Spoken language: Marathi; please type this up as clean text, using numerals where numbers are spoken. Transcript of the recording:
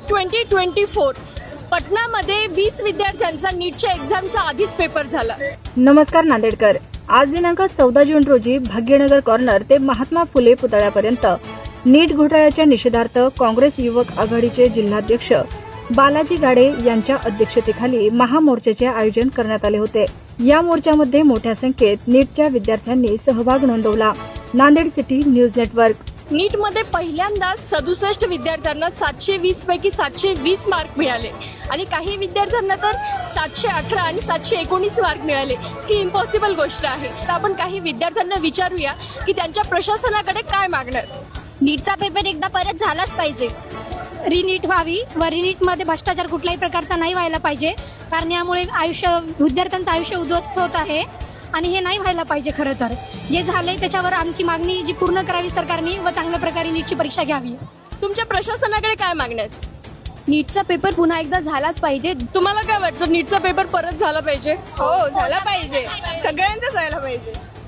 2024 पटनामध्ये 20 विद्यार्थ्यांचा नीटच्या एक्झामचा आधीच पेपर झाला। नमस्कार नांदेडकर। आज दिनांक 14 जून रोजी भाग्यनगर कॉर्नर ते महात्मा फुले पुतळ्यापर्यंत नीट घोटाळ्याच्या निषेधार्थ काँग्रेस युवक आघाडीचे जिल्हाध्यक्ष बालाजी गाडे यांच्या अध्यक्षतेखाली महामोर्चाचे आयोजन करण्यात आले होते। या मोर्चामध्ये मोठ्या संख्येत नीटच्या विद्यार्थ्यांनी सहभाग नोंदवला। Nanded city news network. नीटमध्ये पहिल्यांदा 67 विद्यार्थ्यांना 720 पैकी 720 मार्क मिळाले आणि काही विद्यार्थ्यांना तर 718 आणि 719 मार्क मिळाले। ही इम्पॉसिबल गोष्ट आहे। तर आपण काही विद्यार्थ्यांना विचारूया की त्यांच्या प्रशासनाकडे काय मागणं आहे। नीटचा पेपर एकदा परत झालाच पाहिजे, रिनीट व्हावी व रिनीटमध्ये भ्रष्टाचार कुठल्याही प्रकारचा नाही व्हायला पाहिजे, कारण यामुळे विद्यार्थ्यांचं आयुष्य उद्ध्वस्त होत आहे आणि हे नाही व्हायला पाहिजे। खरं तर जे झालंय त्याच्यावर आमची मागणी जी पूर्ण करावी सरकारने व चांगल्या प्रकारे नीटची परीक्षा घ्यावी। तुमच्या प्रशासनाकडे काय मागणं आहे? नीटचा पेपर पुन्हा एकदा झालाच पाहिजे। तुम्हाला काय वाटतं, नीटचा पेपर परत झाला पाहिजे? हो, झाला पाहिजे, सगळ्यांचाच व्हायला पाहिजे।